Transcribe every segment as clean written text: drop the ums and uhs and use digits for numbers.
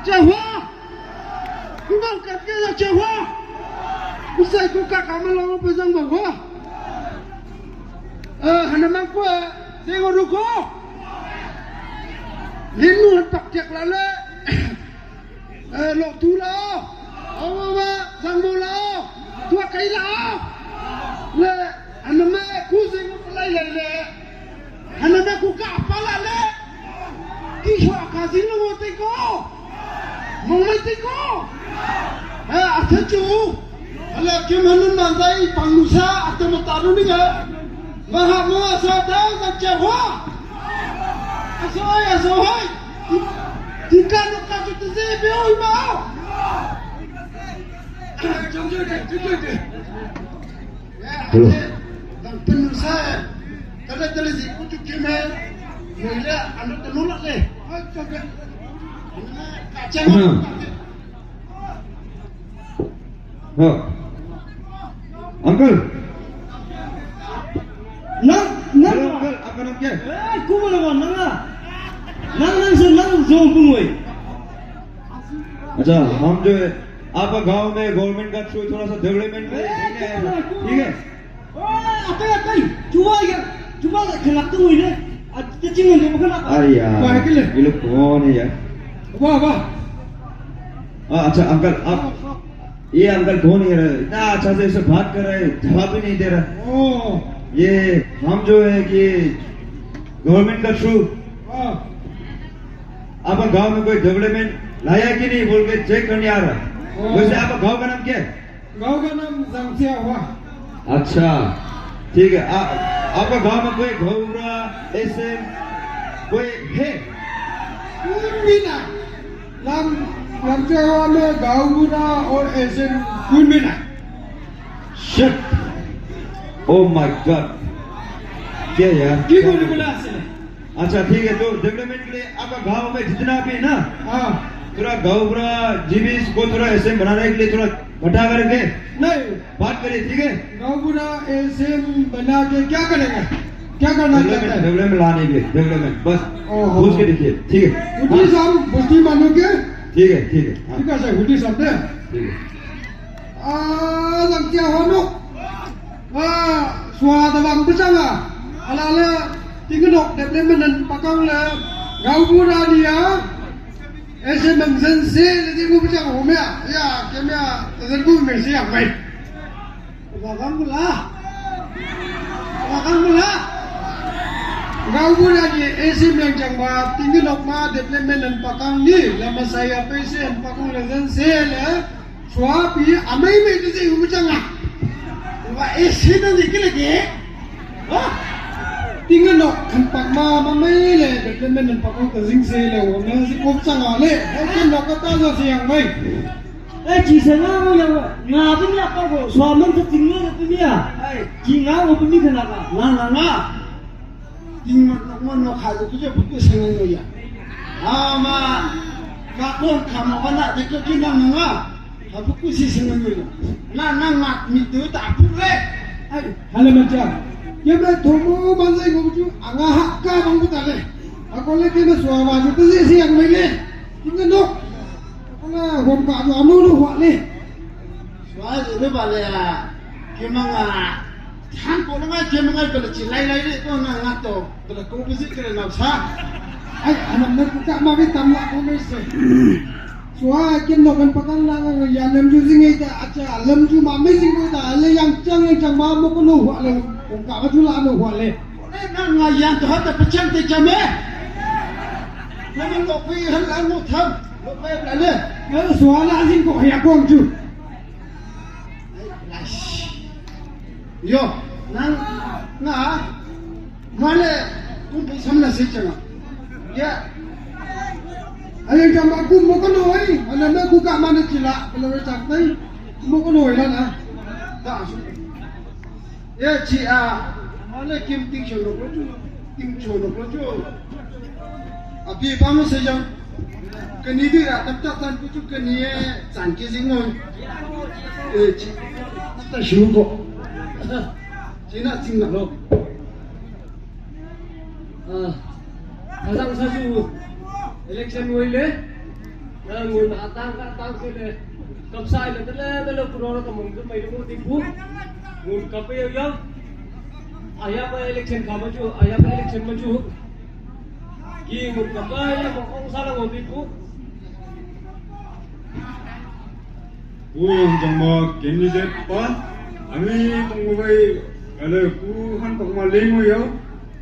讲话，你们敢跟他讲话？不是กูกะกะมาลองไปจังบอกว่าหันมากูเสียงรู้กูลิ้นนูตักจักละเลยหลอกตูละเอาว่าจังโมละตัวไกลละเลยหันมากูเสียงไปเลยหันมากูกะปะละเลยที่ชัวคาสิโนโมติโกมองไม่ติโกอาเทจูala kemanun manzai pangusa atau mataru ni ga mahamu asada gajawa asoy tika no ka tu ze be oi ma jom hello dan pengusa kada telezi kutu keme mele anu tenolak le coba kacang Uncle. Nang Uncle, apa nak dia? Aku mana nang nang senang जों पुंगोई अच्छा हम जो आपका गांव में गवर्नमेंट का थ्रू थोड़ा सा डेवलपमेंट में ठीक है apa cuba kelak tu ini cacing ni bukan apa wah ये लोग कौन है यार वाह अच्छा अंकल आप ये अंकल कौन है इतना अच्छा से इससे बात कर रहे हैं जवाब भी नहीं दे रहा ये हम जो है कि गवर्नमेंट का थ्रू आपका गांव में कोई डेवलपमेंट लाया कि नहीं बोल के चेक करने आ रहा वैसे आपका गांव का नाम क्या है गांव का नाम जंगसिया हुआ अच्छा ठीक है आपका गांव में कोई घोड़ा ऐसे कोई है बिना जंगसिया हुआ में गांवुरा और ऐसे कोई बिना शिट ओ माय गॉड क्या यार की बोला से अच्छा ठीक है तो डेवलपमेंट के लिए आपका गांव में जितना भी ना थोड़ा गांवुरा जीबीस को थोड़ा ऐसे बनाने के लिए थोड़ा घटा करके नहीं बात करिए ठीक है गांवुरा ऐसे बना के क्या करेगा क्या करना चाहता है डेवलपमेंट लाने के लिए डेवलपमेंट बस पूछ के देखिए ठीक है हुडी साहब बुद्धि मानोगे ठीक है ठीक है सर हुडी साहब ने ठीक है जंगसिया होनो suara bang bersama ala tinggal development pakang le gaubura dia ese mengsense jadi gua bilang homya ya kemya tentu mesti yang baik bakang pula gaubura dia ese yang jangwa tinggal ma development pakang ni lama saya pesen pakang le sense le suapi amai me jadi gua bilang Wah, isi nanti lagi. Tinggal nak tempat mama le, development tempat kau kezing le, orang si kau sangat le. Mungkin nak kata je yang baik. Jisa ngau yang ngapa ni apa kau? Suami tu tinggal tu dia. Jingau apa ni kenapa? Nana. Tinggal nak hal tu je buku senang ya. Ama kakon kamu anak dekat kita nana. Apa ku si senang ni? Nang nak mitu tak boleh. Halo macam. Ya ber thomo manzai ko tu anga hakka bang buta le. Aku le ke suara tu si yang mele. Tinggal nok. Ala hom ka tu amu lu hwa le. Suara tu bale ya. Kemanga than ko ngai kemanga bele chi lai le ko na ngato. Bele ko bisi kere na sa. Ai anak nak ka ma be tamla ko me se. Suara kita kan pakang lang yang lem ju singai ta acha lem ju ma me singai ta le yang chang ma mo ko no hwa le ko ka ju la no hwa le na nga yang to ta pacham te chame na ni ko pi han la no tham lo pe la le suara la sin ko ya ko ju yo nang nga male ku bi samna se changa ya Ayah jam aku mau kenoi, anak aku kat mana cila, kalau bercakap mau kenoi lah na. Tak. Ya cia, mana kim ting shono kelucu, ting shono kelucu. Abi pamu sejam, keni tu ya, tapi tan kelucu keni san kesingon. Tak syukur. Cina cina lo. Asal saju. Election wile ngun atang ka tang sile kapsai le tele purona ka mung mai lu ti pu ngun ka pe yo aya pa election ka maju aya pa election maju ki ngun ka pa ya mo ong sala ngo ti pu jangma candidate pa ami tungbai ale ku han tongma lengo yo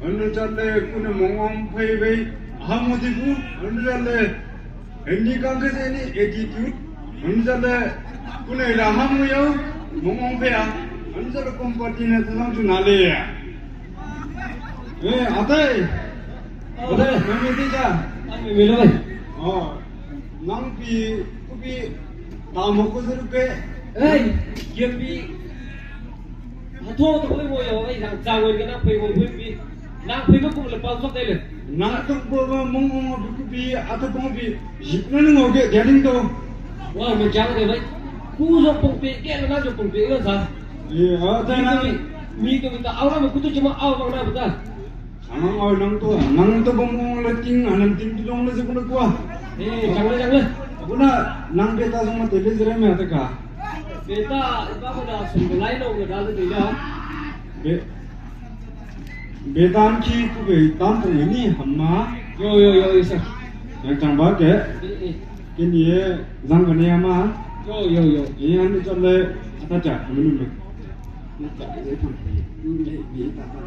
anu challe ku ne mongong phai bai ahamodi ku anu challe endi kangke ni attitude anu challe ku ne la hamu yo mongong phai anu challe company ne tang chu na le ya atai atai mami ti ja ai me lo bai nang pi ku pi ta mo ko su pe ei yem bi tho to oi mo yo ai sang chang wen na pe mo pi na pe mo ku le pa so dai le nang tok bo mongong ku pi ata ko pi jipna no ge gading to wa me chang de bai ku so pong pe ke na so pong pe yo sa atai na mi to ta aura mo ku to cuma au bang na ba sanang au nang to mongong le ting anam ting dong le se ko chang le Guna nang beta sama tele jere me ata ka beta ba ko da sum lai no ga da de ya betan ki ku be tam tu ni hamma yo sir yang chang ba ke kin ye zang ga ne ma yo ye an ni chale ata cha menu me ni ta de phang ni ta ta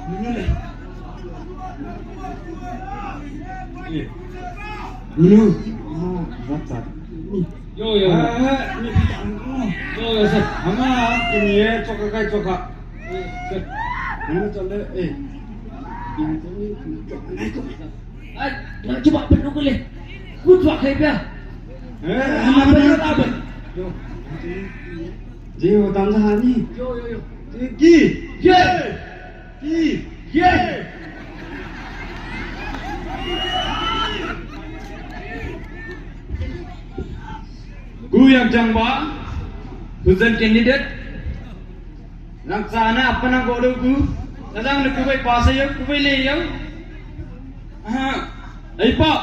ni le menu rata ni yo ni sir hamma kin ye choka kai choka sir anu chale yang tu ni tok nai ko ai na coba penuh boleh ku tuak kai pia hamma apa yo je wo tam sa ni yo ki ye ki ye Ku yang jangba Hujan candidate Laksana apa nak bodoh ku Kadang nak kubai pas aja kubai le yang Pak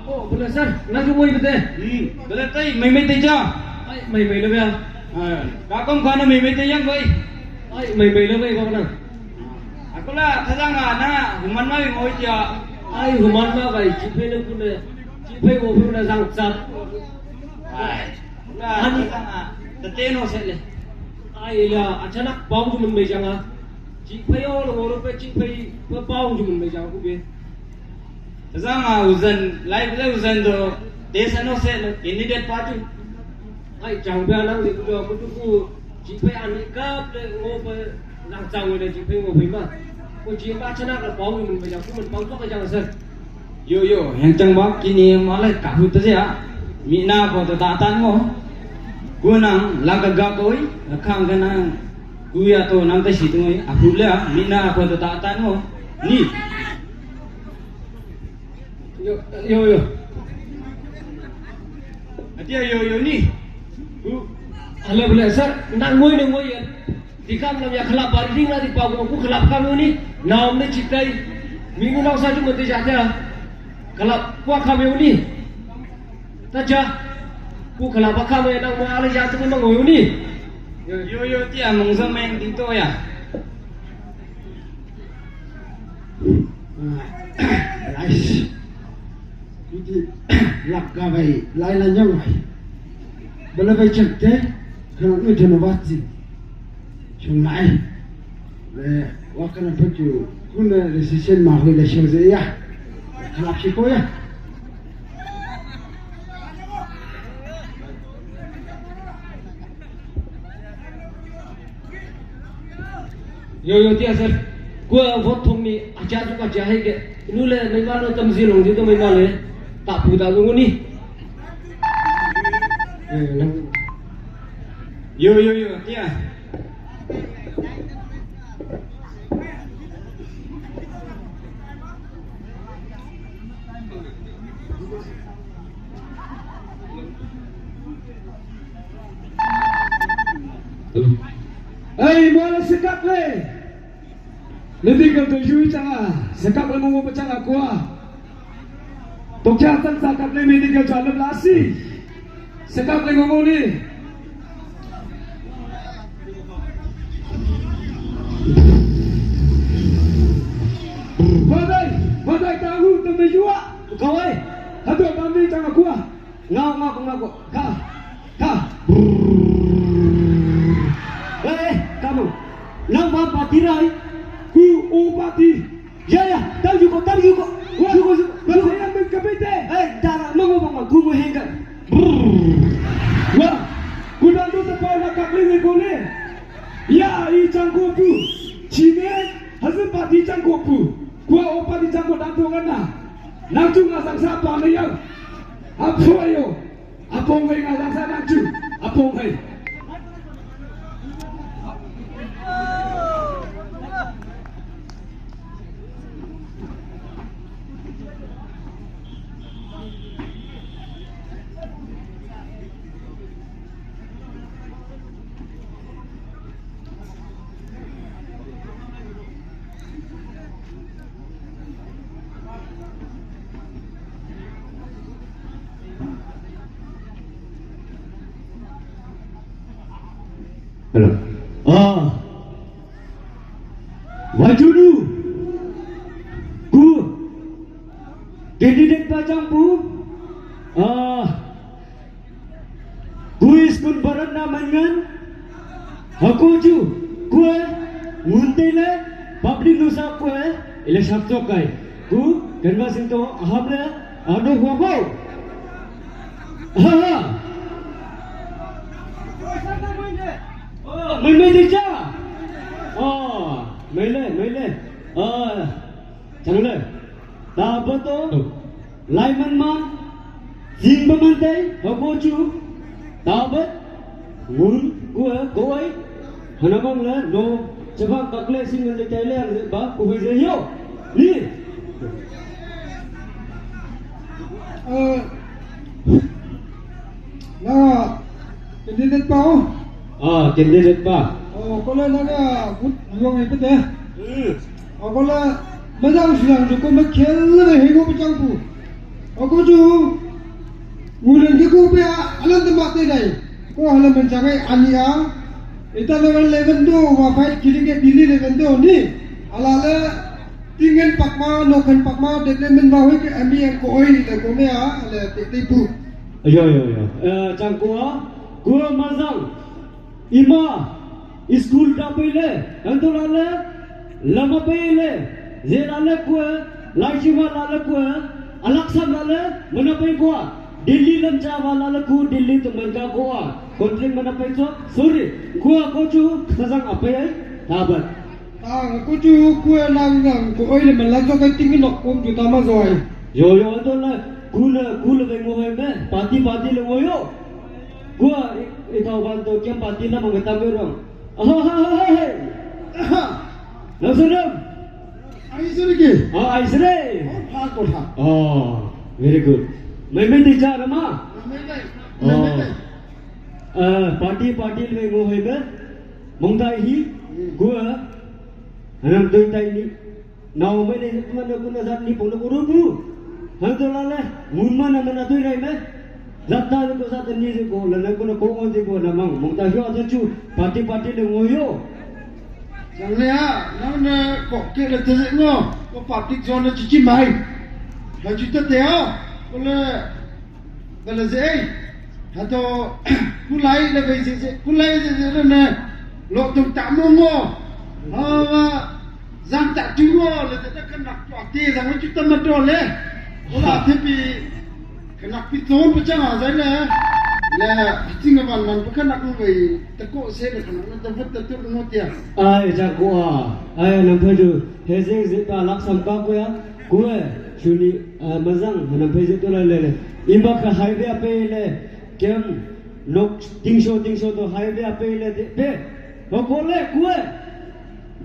oh benar sir na ju moi bete Betul tay mai teja ai mai lo ya Kakong khana mai teyang koi ai mai lo bai ba na Aku lah kadang na human mai ngoi dia ai human ma bai chi pe lo ku ne chi pe wo bu na sang sat Hani teteno sele ai la achanak bau ju mun mai janga chi pe yo lo lo pe chi pe pa bau ju mun mai janga ku be Kadang hujan live le hujan do desa no sele candidate party ai chang bia nang ni ku do ku ku chi pe an ni kap le ngo pe nang chang le chi pe ngo pe ma ku chi ba achanak la bau ju mun mai janga ku mun bau to ka janga sir Yo yang jangba kini malah kahut saja Mina ko to tatan mo Kunang lagagakoi akang kanang kuya to nang ta situngoy ahula mina ko to tatan mo ni yo atia yo ni Halo boleh sir, nak ngoi ya. Dikam nam ya khalap baring na di pagu ku khalap kamu ni. Naam ni citai. Minggu nak saja mesti jaga. Khalap kuah kamu ni. Taja. Ku khalap kamu yang nak ala jatuh memang ngoi ni. yo tia mongso meng dito ya Rais. Jadi lak gabai, lain yang mai. Bela bai cekte, kena ni jena bati. Cunai. Le wakana peju, kuna decision mahu le shoze ya. Kalap siko ya. Yo dia sir. Gua vote thong ni aja juga jahe ke. Nule memang lo tamzil ong itu memang le. Tak putar tunggu ni. yo tia Hey, bola sekap le. Nanti kau tuju canga, sekap le mau pecah aku ah. Tokya Sansa Kaple Medical Channel Lasi. Sekap le ngomong ni. Badai tahu tembe jua. Kau ai. Hadu kami jangan aku. Ngau. Ka. Kamu. Nama patirai. Ku upati. Ya, tahu juga. Saya berkepite. Darah mengomong aku menghingga. Wah, kuda tu tepat nak kapling kone. Ya, I cangkupu. Cine, hasil pati cangkupu. Gua opa di cangkup dantungan na. Nangcu ngasang siapa ni yang? Apa yo? Apa ngai ngasang siapa nangcu? Apa ngai? Hello. Wajudu. Ku. Kandidat pacangpu. Ku iskun barat namangan. Aku ju. Ku nguntele public nusa ku ile sabtokai. Ku kanwa sinto ahamle ado huabo. Mấy đi cha. Mấy lên. Chẳng lên. Ta bắt tố. Lại man. Dinh bơm tay. Họ vô chú. Ta bắt. Muốn của cô ấy. Hắn nói mong là nô. Chả bác các lệ xin người chạy lên. Bác của bây giờ hiểu. Đi. Nah, kandidat pa ako. Kandidat pa. Kalau naga buang itu deh. Kalau macam siang tu kau macam le hego macam tu. Aku tu bulan ni kau be alam tempat ni dah. Kau alam mencapai ania. Itu level tu, wafat kiri ke dili level tu ni. Alala tinggal pakma, nokan pakma, dekne menbawa ke ambil yang kau ini dah kau ni ala tipu. Yo. Gua mazang. Ima school da pele antolale lama pele zerale ko laishima lale ko alaksam lale manapai ko Delhi lamcha wala ko Delhi to manga ko kontring manapai so sorry ko chu mazang apai tabat ko chu ko nang ko oile malang so kai tingin nok kom juta ma zoi yo antolale kula be mo he pati le moyo gua ikaw bantu kiam pati na mengetahui orang. Nasunam. Aisrike. Aisre. Pakotha. Very good. Main di cara mah. Parti le mo hebe. Mongdai hi gua anam doi tai ni. Now main ni mana guna zat ni polo kurubu. Hantolale munman mana doi rai me. Zata ko zat ni ko lana ko ko on di ko namang mongta hyo atu parti le ngoyo. Jangan ya, namanya kok kira terus ngo, kok parti zona cici mai. Baju tu dia, kalau zai, atau kulai lebih sih, kulai je na, lok tu tamu ngo, zang tak jual, lepas tu kena kuati, zang itu tak macam le, kalau tapi kena pitong macam apa zai le, tinggal man bukan aku gay, takut saya kena nanti betul ngotia. Ai jagoa, ai nampai tu, hezeng zeta laksam ka ko ya, kuwe shuni mazang nampai tu le. Imba ka highway ape le, kem nok tingso to highway ape le be, bakole kuwe.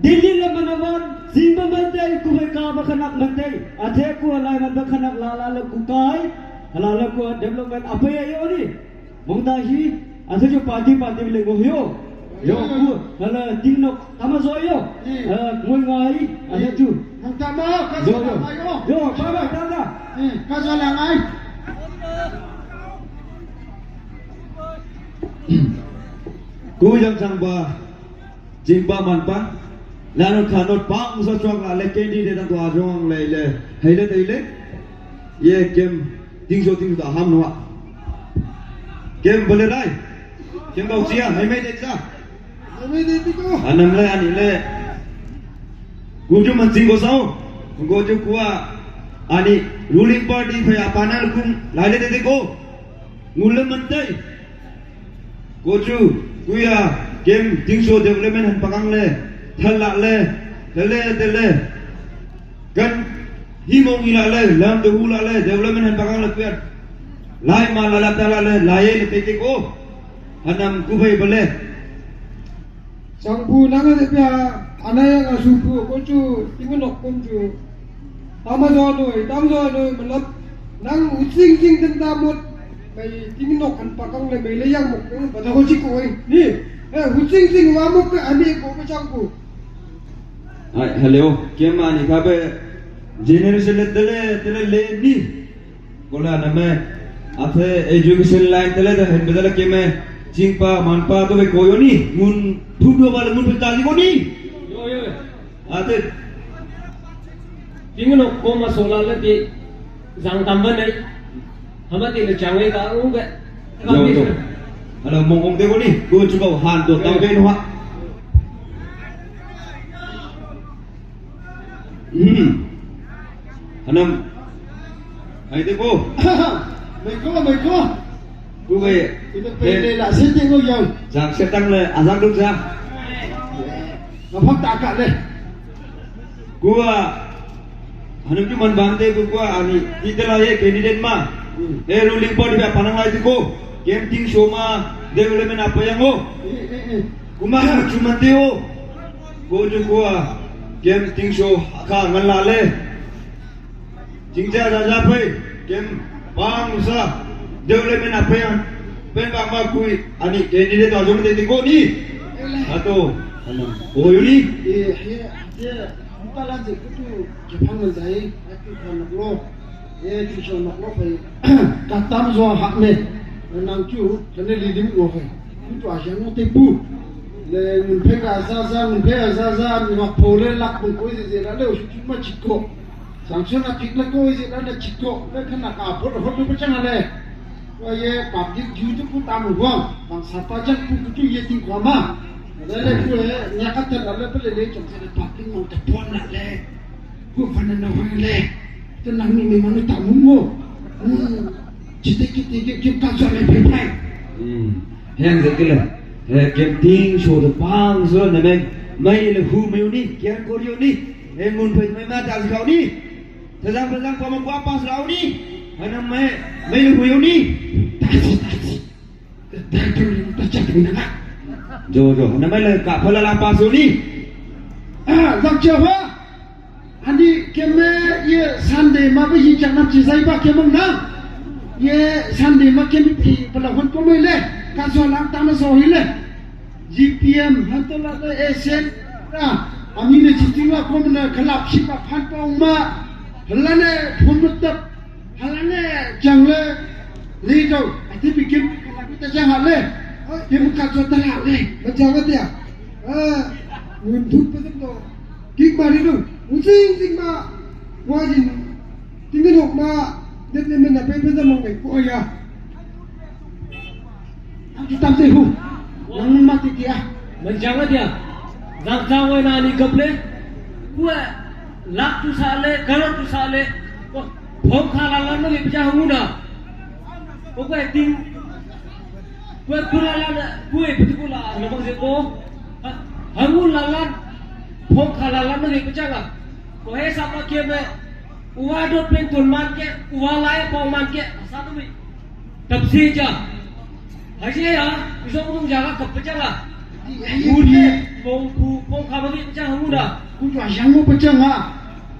Delhi le manawan, simba mantai kuwe ka bakanak mantai, athe ku alai man bakanak lala le kukai, lala ku development ape ya yo ni. Mongdahi, asal jo parti le ngoyo. Yo ku hala ting nok tamazo yo. Ngoi ngai ada tu. Hang tama ka Yo sa yo. ayo. Yo baba tada. Ka sa lang ai. Ku yang sang ba jingba man pa lanu khanot pa musa chok la le kendi de ta twa jong le le haile dei le ye kem ting so da ham no kem bole rai kem ba usia mai mai de sa Mai de ti ko. anam le ani le ku ju man jing go sao go ju kuwa ani ruling party phaya panal kum lai le de ko ngul man dai go ju kuya kem ting so development han pakang le thal la le de le kan hi mong ila le lam de hu la le development han pakang le kuya lai ma la ta la le lai le te ko anam ku phai bale Sangpu nanga sepia anaya nga supu kocu tingunok komju tamazonoi melap nang using sing tentamut mai tingunok kan pakang le mai layang mok patako cikoi ni using sing wamuk ke ani ko pacangku ai hello kem ani ka be generation le tele le ni kola na me athe education line tele da hen bedala keme jingpa manpa to be koyo ni mun thudo wala mun pitali ko ni Yo yo. athe Tingunok ko masola le di zang tamban nei. Hama ti le changwe ka u ge. yo ala mong te ko ni ko chu ko han to tang be no ha anam ai te ko Mai ko. ku be Ito pe le la sin ting ko yo. jang setang le azang duk sa Ngapag ta ka le. gua hanum cu man bante gua ani itala ye candidate ma ruling board ba panang lai ko kem ting show ma development apa yang ho kuma cuma teo go ju gua kem ting show ka ngala le jingja ja pe kem bang sa development apa yang pen ba ma kui ani candidate ajum de ko ni ato oh yuni Kita lanjut itu Jepang menjadi itu nak lo, itu so nak loไปkatam zo hak me, nang cu kena leading loไปitu aja no tepu, le mungkin azaza nak pole lak pun koi je le cuma ciko, sanction nak kita koi je le ciko, le kena kapur hotu macam le, ye public juju pun tamu buang, bang siapa aja pun itu ye tinggal mah. Lele ku nyakat lele pele jong se paking mau tepon le ku fana na le tenang ni memang tak mumo cite kita so le pai hang zekile kem ting show the pang so na me mai le hu me ni kian ko ni mun pe me ma ta kau ni tazang pa ma kwa pas rau ni ana me le hu ni tasi dah tu tak cakap nak jo na me le ka phala la pa so ni Zak Jawa Andi keme ye Sunday ma ba yi janam chi sai ba kemang na ye Sunday ma kemi pi pelahon ko me le ka so lang ta ma so hi le GPM hantola le esen ra amine chitinga ko na khalap shi ba phan pa ma halane phumut halane jangle le do ati pi kem kala ta jang le kem ka so ta la le macam dia untuk pasal tu kik mari tu using ma wajin tingunok ma development apa pasal mau ko ya kita tahu yang mati dia Menjangan dia. Zang jangwe na ni kaple. Gua lak tu sale, kalau tu sale. Phom khala lan no bi pja hunguna. Ko ko ting. Gua kula lan gua betul kula na bang se ko. Hangun lalan phom khala lan no bi pja ga. Ko he sama ke me uwa dot pen tun man ke uwa lai pong man ke asa tu bi. Tab se ja. Haji ya, iso mung jaga kap pja ga. Udi pong khala bi pja hunguna. ku jua yang mo pecah ha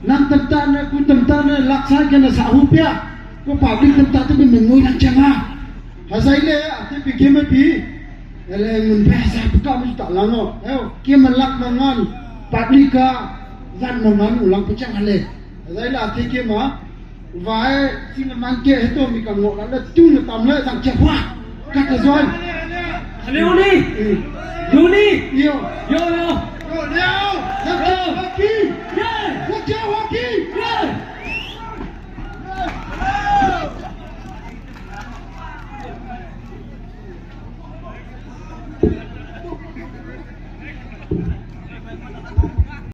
nang temtan ku temtan laksa kena sahupia ku public temtan tu mengoi lancang ha hasai le ate pikir me pi Ele mun pesa buka mesti lano. Kia melak mangan paprika zan mangan ulang pecah ale. Zai la ti kia ma vai sing man ke heto mi kam ngok la tung tam le sang chapwa. Kata zoi. เร็วนี่อยู่นี่ Yo. โยโย Yo. Yo. Waki. Yeah. Waki.